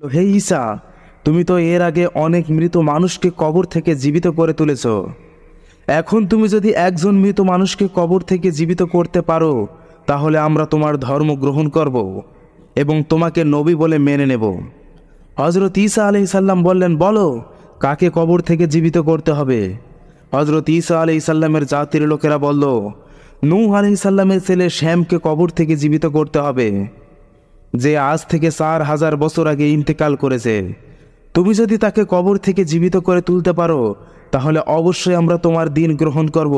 হে ঈসা, তুমি তো এর আগে অনেক মৃত মানুষকে কবর থেকে জীবিত করে তুলেছ। এখন তুমি যদি একজন মৃত মানুষকে কবর থেকে জীবিত করতে পারো, তাহলে আমরা তোমার ধর্ম গ্রহণ করব এবং তোমাকে নবী বলে মেনে নেব। হজরত ঈসা আলাইসাল্লাম বললেন, বলো কাকে কবর থেকে জীবিত করতে হবে। হজরত ঈসা আলাইসাল্লামের জাতির লোকেরা বলল, নূহ আলাইসাল্লামের ছেলে শ্যামকে কবর থেকে জীবিত করতে হবে, যে আজ থেকে 4000 বছর আগে ইন্তেকাল করেছে। তুমি যদি তাকে কবর থেকে জীবিত করে তুলতে পারো, তাহলে অবশ্যই আমরা তোমার দিন গ্রহণ করব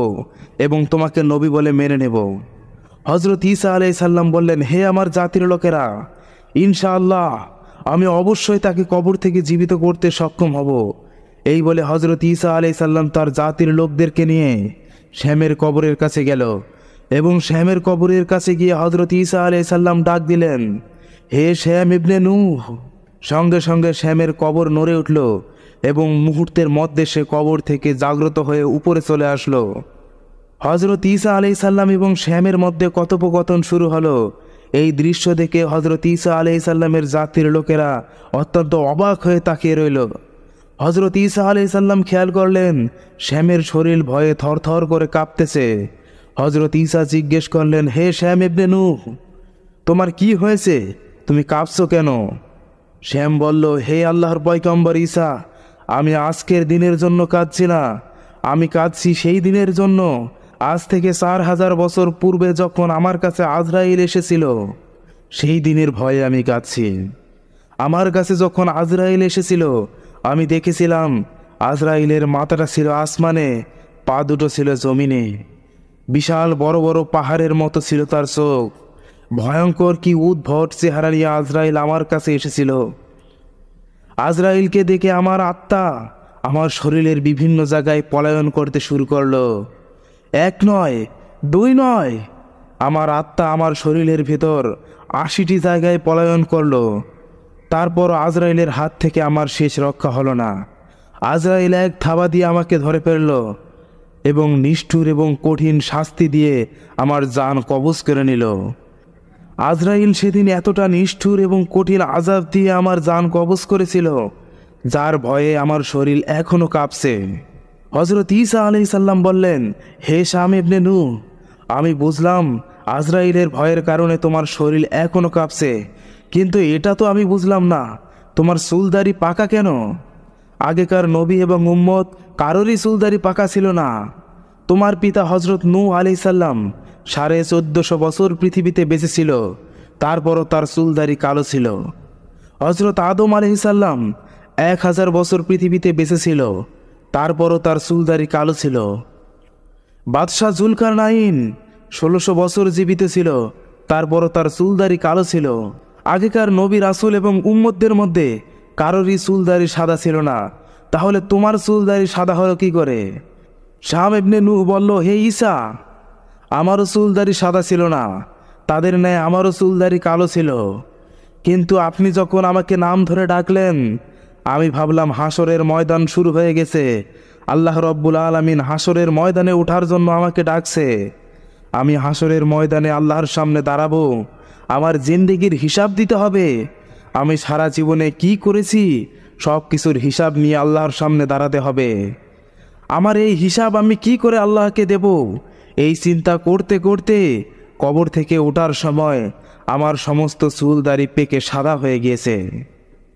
এবং তোমাকে নবী বলে মেনে নেব। হজরত ঈসা আলাইসাল্লাম বললেন, হে আমার জাতির লোকেরা, ইনশাআল্লাহ আমি অবশ্যই তাকে কবর থেকে জীবিত করতে সক্ষম হব। এই বলে হজরত ঈসা আলাইসাল্লাম তার জাতির লোকদেরকে নিয়ে শ্যামের কবরের কাছে গেল এবং শ্যামের কবরের কাছে গিয়ে হজরত ঈসা আলাইসাল্লাম ডাক দিলেন, হে শ্যাম ইবনে নূহ। সঙ্গে সঙ্গে শ্যামের কবর নড়ে উঠল এবং মুহূর্তের মধ্যে সে কবর থেকে জাগ্রত হয়ে উপরে চলে আসলো। হজরত ঈসা আলাইসাল্লাম এবং শ্যামের মধ্যে কথোপকথন শুরু হলো। এই দৃশ্য দেখে হজরত ঈসা আলাইসাল্লামের জাতির লোকেরা অত্যন্ত অবাক হয়ে তাকিয়ে রইল। হজরত ঈসা আলাইসাল্লাম খেয়াল করলেন শ্যামের শরীর ভয়ে থরথর করে কাঁপতেছে। হজরত ঈসা জিজ্ঞেস করলেন, হে শ্যাম ইবনে নূহ, তোমার কি হয়েছে? তুমি কাঁপছো কেন? শ্যাম বলল, হে আল্লাহর পয়গম্বর ঈসা, আমি আজকের দিনের জন্য কাঁদছি না, আমি কাঁদছি সেই দিনের জন্য আজ থেকে 4000 বছর পূর্বে যখন আমার কাছে আজরাইল এসেছিল। সেই দিনের ভয়ে আমি কাঁদছি। আমার কাছে যখন আজরাইল এসেছিল, আমি দেখেছিলাম আজরাইলের মাথাটা ছিল আসমানে, পা দুটো ছিল জমিনে। বিশাল বড় বড় পাহাড়ের মতো ছিল তার চোখ। ভয়ঙ্কর কি উদ্ভট চেহারা নিয়ে আজরাইল আমার কাছে এসেছিল। আজরাইলকে দেখে আমার আত্মা আমার শরীরের বিভিন্ন জায়গায় পলায়ন করতে শুরু করলো। এক নয়, দুই নয়, আমার আত্মা আমার শরীরের ভেতর 80টি জায়গায় পলায়ন করলো। তারপর আজরাইলের হাত থেকে আমার শেষ রক্ষা হলো না। আজরাইল এক থাবা দিয়ে আমাকে ধরে ফেলল এবং নিষ্ঠুর এবং কঠিন শাস্তি দিয়ে আমার জান কবজ করে নিল। আজরাইল সেদিন এতটা নিষ্ঠুর এবং কঠিন আযাব দিয়ে আমার জান কবজ করেছিল, যার ভয়ে আমার শরীর এখনো কাঁপছে। হজরত ঈসা আলাইসাল্লাম বললেন, হে শাম ইবনে নূহ, আমি বুঝলাম আজরাইলের ভয়ের কারণে তোমার শরীর এখনো কাঁপছে, কিন্তু এটা তো আমি বুঝলাম না, তোমার চুলদাড়ি পাকা কেন? আগেকার নবী এবং উম্মত কারোরই চুলদাড়ি পাকা ছিল না। তোমার পিতা হজরত নূহ আলাইসাল্লাম 1450 বছর পৃথিবীতে বেঁচে ছিল, তারপরও তার চুলদাড়ি কালো ছিল। হজরত আদম আলাইসাল্লাম 1000 বছর পৃথিবীতে বেঁচে ছিল, তারপরও তার চুলদাড়ি কালো ছিল। বাদশাহ জুলকারনাইন 1600 বছর জীবিত ছিল, তারপরও তার চুলদাড়ি কালো ছিল। আগেকার নবী রাসূল এবং উম্মতদের মধ্যে কারোরই চুলদাড়ি সাদা ছিল না, তাহলে তোমার চুলদাড়ি সাদা হলো কি করে? শাম ইবনে নূহ বলল, হে ঈসা, আমারও চুলদাড়ি সাদা ছিল না, তাদের ন্যায় আমারও চুলদাড়ি কালো ছিল। কিন্তু আপনি যখন আমাকে নাম ধরে ডাকলেন, আমি ভাবলাম হাসরের ময়দান শুরু হয়ে গেছে, আল্লাহ রব্বুল আলামিন হাসরের ময়দানে ওঠার জন্য আমাকে ডাকছে। আমি হাসরের ময়দানে আল্লাহর সামনে দাঁড়াবো, আমার জিন্দেগির হিসাব দিতে হবে। আমি সারা জীবনে কি করেছি সব কিছুর হিসাব নিয়ে আল্লাহর সামনে দাঁড়াতে হবে। আমার এই হিসাব আমি কি করে আল্লাহকে দেব? এই চিন্তা করতে করতে কবর থেকে ওঠার সময় আমার সমস্ত চুল দাড়ি পেকে সাদা হয়ে গিয়েছে।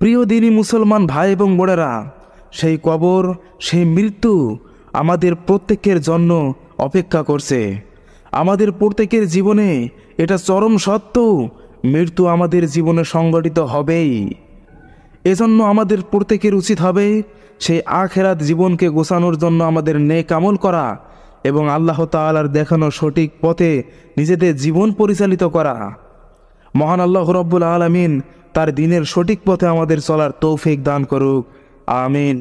প্রিয় দিনী মুসলমান ভাই এবং বোনেরা, সেই কবর, সেই মৃত্যু আমাদের প্রত্যেকের জন্য অপেক্ষা করছে। আমাদের প্রত্যেকের জীবনে এটা চরম সত্য, মৃত্যু আমাদের জীবনে সংঘটিত হবেই। এজন্য আমাদের প্রত্যেকের উচিত হবে সেই আখেরাত জীবনকে গোছানোর জন্য আমাদের নেক আমল করা এবং আল্লাহ তাআলার দেখানো সঠিক পথে নিজেদের জীবন পরিচালিত করা। মহান আল্লাহ রব্বুল আলামিন তার দ্বীনের সঠিক পথে আমাদের চলার তৌফিক দান করুক। আমিন।